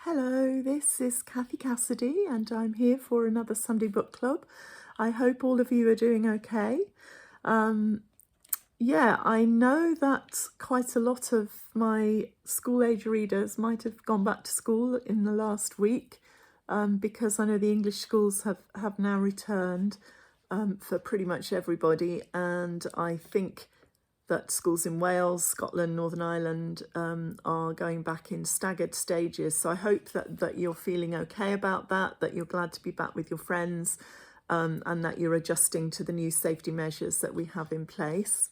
Hello, this is Cathy Cassidy, and I'm here for another Sunday book club. I hope all of you are doing okay. Yeah, I know that quite a lot of my school-age readers might have gone back to school in the last week, because I know the English schools have now returned for pretty much everybody, and I think that schools in Wales, Scotland, Northern Ireland are going back in staggered stages. So I hope that you're feeling okay about that you're glad to be back with your friends, and that you're adjusting to the new safety measures that we have in place.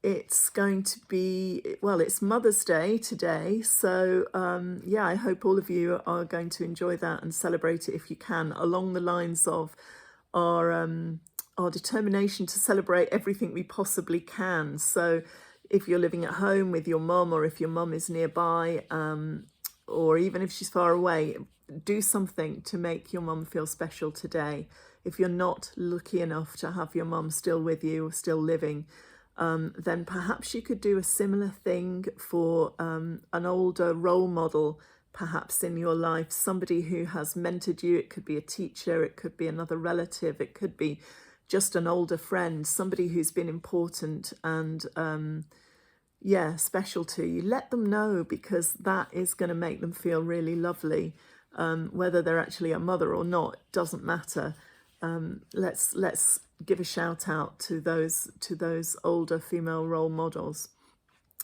It's going to be, well, it's Mother's Day today. So yeah, I hope all of you are going to enjoy that and celebrate it if you can, along the lines of our determination to celebrate everything we possibly can. So if you're living at home with your mum, or if your mum is nearby, or even if she's far away, do something to make your mum feel special today. If you're not lucky enough to have your mum still with you or still living, then perhaps you could do a similar thing for an older role model, perhaps in your life, somebody who has mentored you. It could be a teacher, it could be another relative, it could be just an older friend, somebody who's been important and yeah, special to you. Let them know, because that is going to make them feel really lovely. Whether they're actually a mother or not doesn't matter. Let's give a shout out to those older female role models.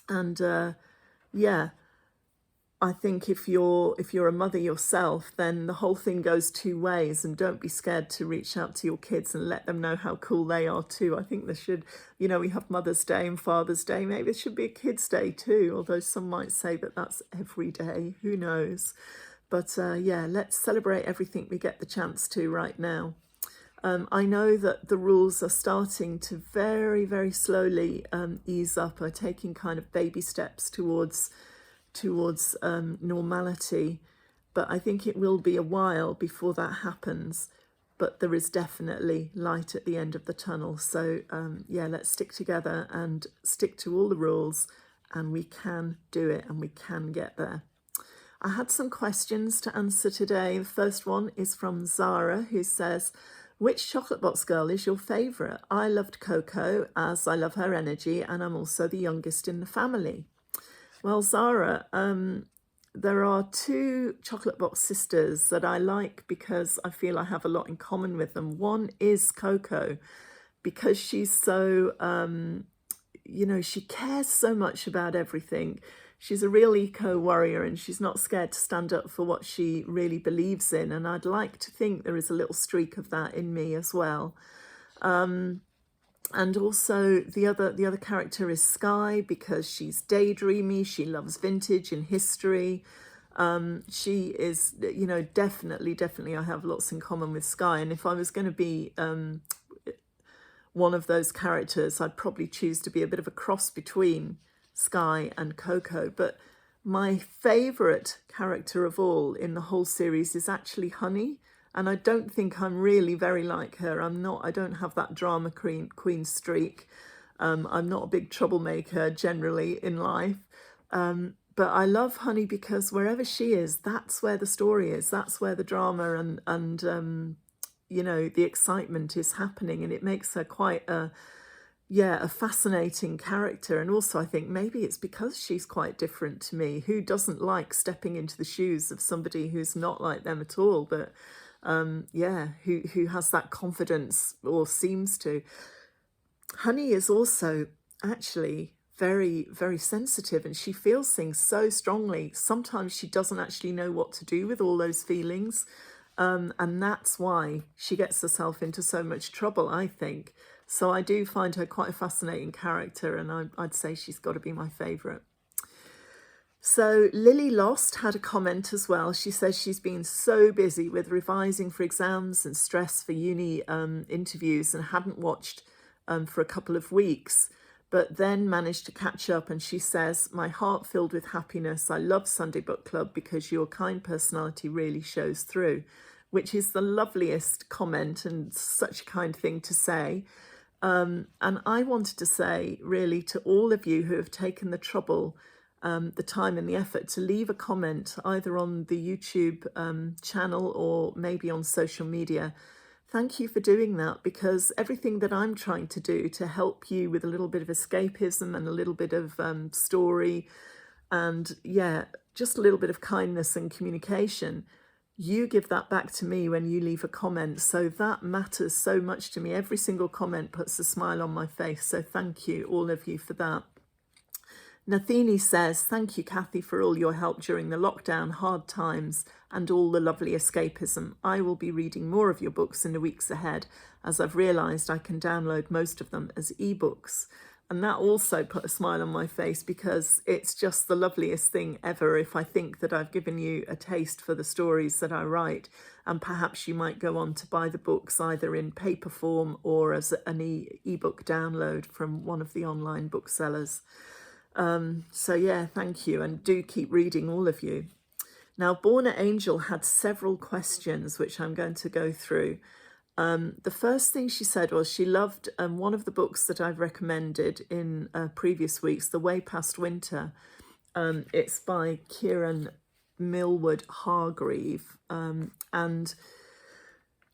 And yeah, I think if you're a mother yourself, then the whole thing goes two ways, and don't be scared to reach out to your kids and let them know how cool they are too. I think there should, we have Mother's Day and Father's Day. Maybe there should be a Kids' Day too, although some might say that that's every day. Who knows? But yeah, let's celebrate everything we get the chance to right now. I know that the rules are starting to very, very slowly ease up, are taking kind of baby steps towards normality, but I think it will be a while before that happens. But there is definitely light at the end of the tunnel. So yeah, let's stick together and stick to all the rules, and we can do it, and we can get there. I had some questions to answer today. The first one is from Zara, who says, which chocolate box girl is your favourite? I loved Coco, as I love her energy, and I'm also the youngest in the family. Well, Zara, there are two chocolate box sisters that I like because I feel I have a lot in common with them. One is Coco, because she's so, she cares so much about everything. She's a real eco-warrior, and she's not scared to stand up for what she really believes in. And I'd like to think there is a little streak of that in me as well. And also the other character is Sky, because she's daydreamy, she loves vintage and history. She is, definitely I have lots in common with Sky. And if I was going to be one of those characters, I'd probably choose to be a bit of a cross between Sky and Coco. But my favourite character of all in the whole series is actually Honey. And I don't think I'm really very like her. I don't have that drama queen streak. I'm not a big troublemaker generally in life. But I love Honey because wherever she is, that's where the story is. That's where the drama and the excitement is happening. And it makes her quite a fascinating character. And also I think maybe it's because she's quite different to me. Who doesn't like stepping into the shoes of somebody who's not like them at all? But who has that confidence, or seems to. Honey is also actually very, very sensitive, and she feels things so strongly. Sometimes she doesn't actually know what to do with all those feelings. And that's why she gets herself into so much trouble, I think. So I do find her quite a fascinating character, and I'd say she's got to be my favourite. So Lily Lost had a comment as well. She says she's been so busy with revising for exams and stress for uni interviews, and hadn't watched for a couple of weeks, but then managed to catch up. And she says, my heart filled with happiness. I love Sunday Book Club because your kind personality really shows through, which is the loveliest comment and such a kind thing to say. And I wanted to say really to all of you who have taken the trouble the time and the effort to leave a comment either on the YouTube channel or maybe on social media. Thank you for doing that, because everything that I'm trying to do to help you with a little bit of escapism and a little bit of story and, yeah, just a little bit of kindness and communication, you give that back to me when you leave a comment. So that matters so much to me. Every single comment puts a smile on my face. So thank you, all of you, for that. Nathini says, thank you, Cathy, for all your help during the lockdown, hard times, and all the lovely escapism. I will be reading more of your books in the weeks ahead, as I've realised I can download most of them as ebooks. And that also put a smile on my face, because it's just the loveliest thing ever if I think that I've given you a taste for the stories that I write, and perhaps you might go on to buy the books either in paper form or as an ebook download from one of the online booksellers. So yeah, thank you, and do keep reading, all of you. Now, Born an Angel had several questions which I'm going to go through. The first thing she said was she loved one of the books that I've recommended in previous weeks, The Way Past Winter. It's by Kieran Millwood Hargreave, and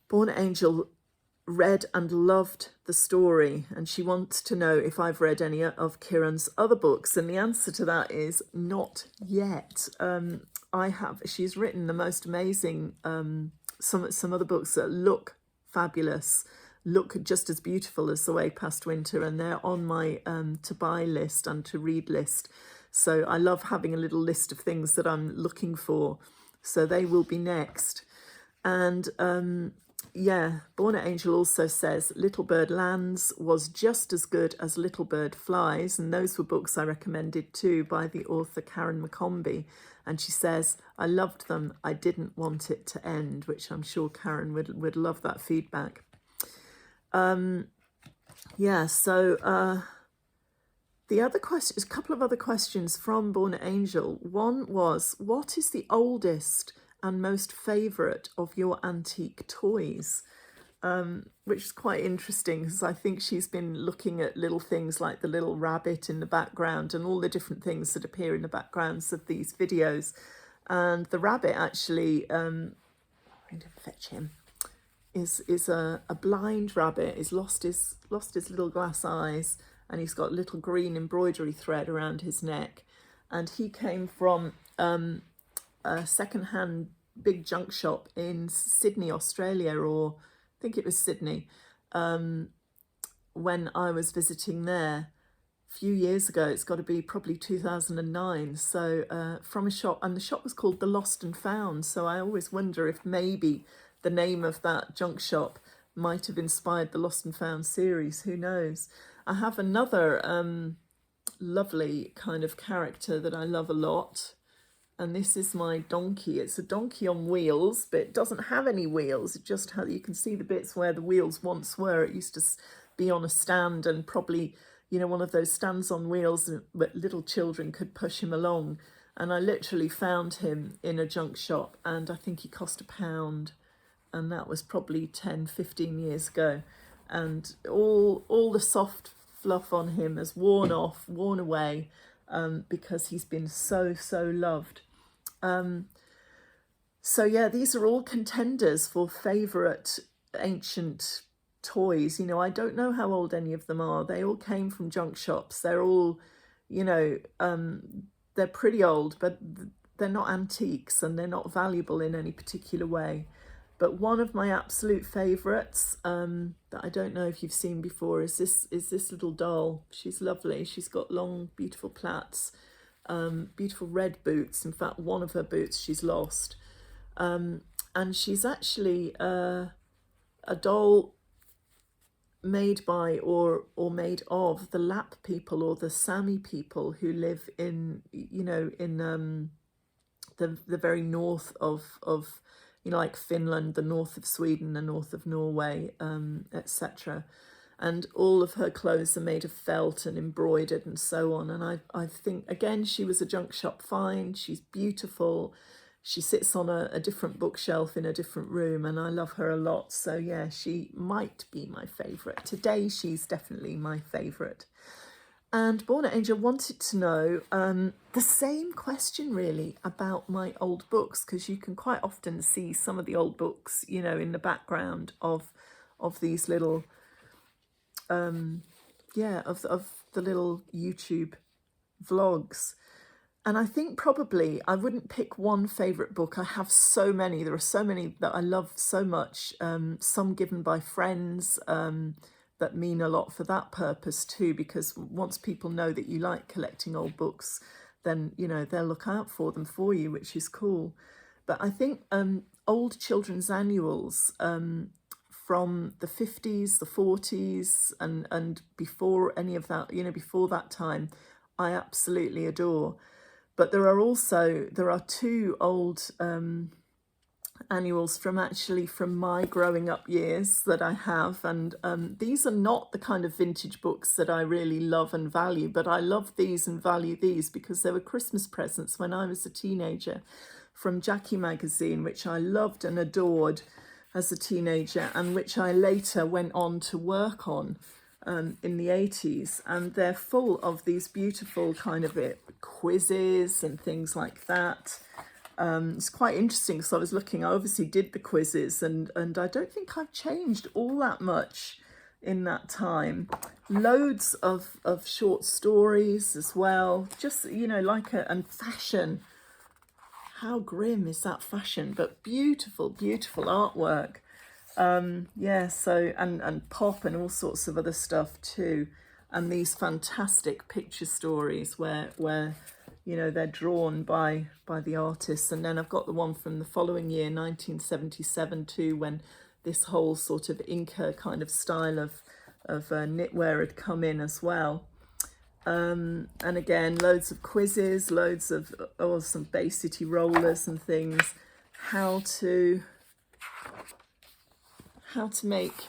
Born an Angel read and loved the story, and she wants to know if I've read any of Kieran's other books, and the answer to that is not yet. I have. She's written the most amazing some other books that look fabulous, look just as beautiful as The Way Past Winter, and they're on my to buy list and to read list. So I love having a little list of things that I'm looking for, so they will be next. And yeah, Born an Angel also says Little Bird Lands was just as good as Little Bird Flies, and those were books I recommended too by the author Karen McCombie. And she says, I loved them, I didn't want it to end, which I'm sure Karen would love that feedback. Yeah, so the other questions, a couple of other questions from Born an Angel. One was, what is the oldest and most favourite of your antique toys? Which is quite interesting, because I think she's been looking at little things like the little rabbit in the background and all the different things that appear in the backgrounds of these videos. And the rabbit actually, I'm going to fetch him, is a blind rabbit. He's lost his little glass eyes, and he's got little green embroidery thread around his neck. And he came from a second-hand big junk shop in Sydney, Australia, or I think it was Sydney, when I was visiting there a few years ago. It's got to be probably 2009. So from a shop, and the shop was called The Lost and Found. So I always wonder if maybe the name of that junk shop might have inspired the Lost and Found series. Who knows? I have another lovely kind of character that I love a lot, and this is my donkey. It's a donkey on wheels, but it doesn't have any wheels. It just has, you can see the bits where the wheels once were. It used to be on a stand, and probably, you know, one of those stands on wheels that little children could push him along. And I literally found him in a junk shop, and I think he cost £1. And that was probably 10, 15 years ago. And all the soft fluff on him has worn off, worn away, because he's been so loved. So yeah, these are all contenders for favourite ancient toys. You know, I don't know how old any of them are. They all came from junk shops. They're all, you know, they're pretty old, but they're not antiques, and they're not valuable in any particular way. But one of my absolute favourites, that I don't know if you've seen before, is this little doll. She's lovely. She's got long, beautiful plaits, beautiful red boots. In fact, one of her boots she's lost. And she's actually a doll made by or made of the Lap people or the Sami people who live in, you know, in the very north of you know, like Finland, the north of Sweden, the north of Norway, etc. And all of her clothes are made of felt and embroidered and so on. And I think, again, she was a junk shop find. She's beautiful. She sits on a different bookshelf in a different room, and I love her a lot. So yeah, she might be my favourite. Today, she's definitely my favourite. And Born at Angel wanted to know the same question really about my old books, because you can quite often see some of the old books, you know, in the background of these little of the little YouTube vlogs. And I think probably I wouldn't pick one favorite book. I have so many. There are so many that I love so much. Some given by friends that mean a lot for that purpose too, because once people know that you like collecting old books, then, you know, they'll look out for them for you, which is cool. But I think old children's annuals from the 50s, the 40s, and before any of that, you know, before that time, I absolutely adore. But there are two old annuals from my growing up years that I have, and these are not the kind of vintage books that I really love and value, but I love these and value these because they were Christmas presents when I was a teenager from Jackie magazine, which I loved and adored as a teenager, and which I later went on to work on in the 80s. And they're full of these beautiful kind of quizzes and things like that. It's quite interesting because I was looking, I obviously did the quizzes, and I don't think I've changed all that much in that time. Loads of short stories as well, just, you know, and fashion. How grim is that fashion? But beautiful, beautiful artwork. Yeah, so, and pop and all sorts of other stuff too. And these fantastic picture stories where you know, they're drawn by the artists. And then I've got the one from the following year, 1977 too, when this whole sort of Inca kind of style of knitwear had come in as well. And again, loads of quizzes, loads of some Bay City rollers and things, how to make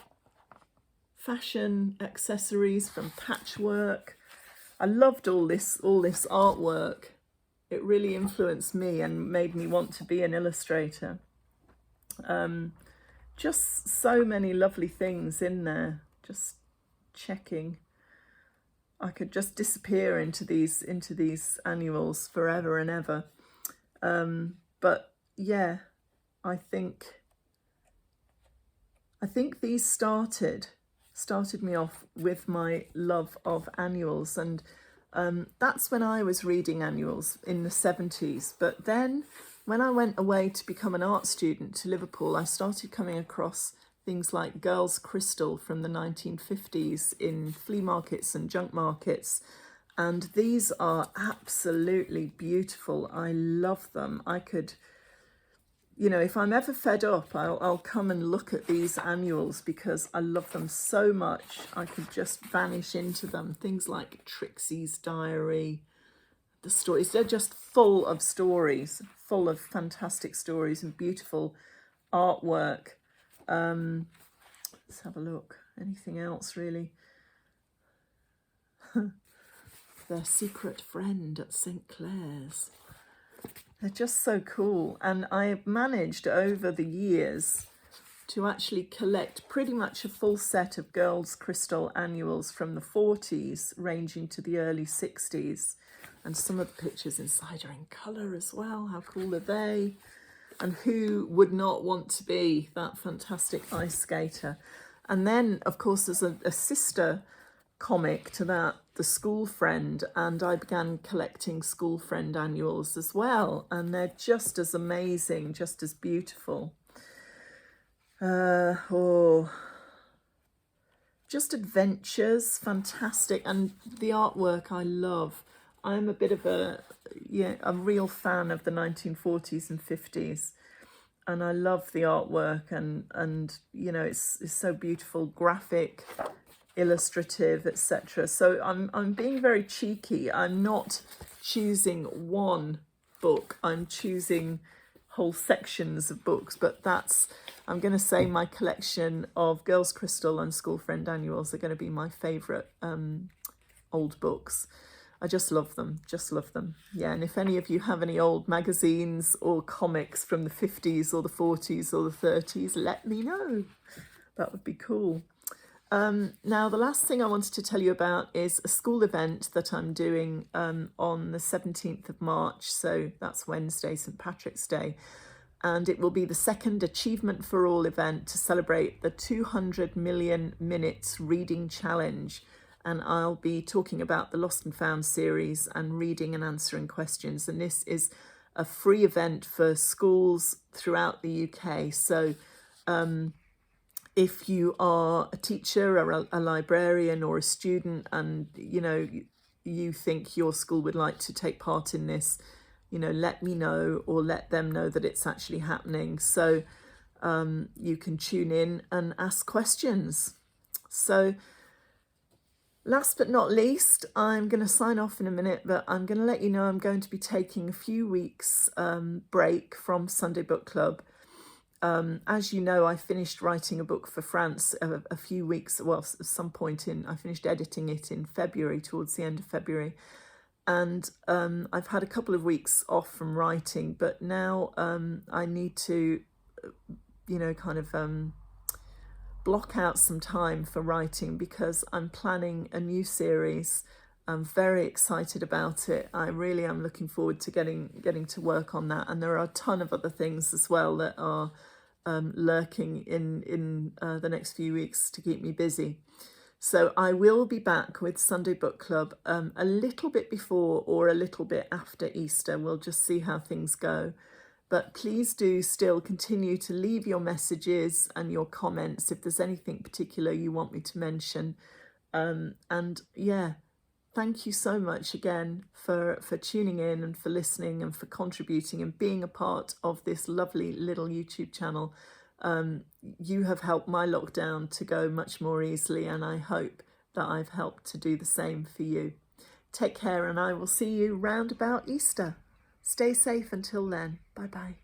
fashion accessories from patchwork. I loved all this artwork. It really influenced me and made me want to be an illustrator. Just so many lovely things in there. Just checking. I could just disappear into these annuals forever and ever. But yeah, I think these started me off with my love of annuals, and that's when I was reading annuals in the 70s. But then when I went away to become an art student to Liverpool, I started coming across things like Girls' Crystal from the 1950s in flea markets and junk markets. And these are absolutely beautiful. I love them. I could, you know, if I'm ever fed up, I'll come and look at these annuals because I love them so much. I could just vanish into them. Things like Trixie's Diary, the stories, they're just full of stories, full of fantastic stories and beautiful artwork. Let's have a look. Anything else really? Their Secret Friend at St. Clair's. They're just so cool. And I've managed over the years to actually collect pretty much a full set of Girls' Crystal annuals from the 40s, ranging to the early 60s. And some of the pictures inside are in colour as well. How cool are they? And who would not want to be that fantastic ice skater? And then, of course, there's a sister comic to that, The School Friend, and I began collecting School Friend annuals as well, and they're just as amazing, just as beautiful. Just adventures, fantastic, and the artwork I love. I'm a bit of a real fan of the 1940s and 50s, and I love the artwork, and you know, it's so beautiful, graphic, illustrative, etc. So I'm being very cheeky. I'm not choosing one book. I'm choosing whole sections of books, but I'm going to say my collection of Girls' Crystal and School Friend annuals are going to be my favourite old books. I just love them, Yeah, and if any of you have any old magazines or comics from the 50s or the 40s or the 30s, let me know. That would be cool. Now, the last thing I wanted to tell you about is a school event that I'm doing on the 17th of March. So that's Wednesday, St. Patrick's Day. And it will be the second Achievement for All event to celebrate the 200 million minutes reading challenge. And I'll be talking about the Lost and Found series and reading and answering questions. And this is a free event for schools throughout the UK. So if you are a teacher or a librarian or a student and you think your school would like to take part in this, let me know or let them know that it's actually happening, so you can tune in and ask questions. So last but not least, I'm going to sign off in a minute, but I'm going to let you know I'm going to be taking a few weeks break from Sunday Book Club. As you know, I finished writing a book for France a few weeks, well, at some point I finished editing it in February, towards the end of February. And I've had a couple of weeks off from writing, but now I need to, block out some time for writing because I'm planning a new series. I'm very excited about it. I really am looking forward to getting to work on that. And there are a ton of other things as well that are lurking in the next few weeks to keep me busy. So I will be back with Sunday Book Club a little bit before or a little bit after Easter. We'll just see how things go. But please do still continue to leave your messages and your comments if there's anything particular you want me to mention. And yeah, thank you so much again for tuning in and for listening and for contributing and being a part of this lovely little YouTube channel. You have helped my lockdown to go much more easily, and I hope that I've helped to do the same for you. Take care, and I will see you round about Easter. Stay safe until then. Bye-bye.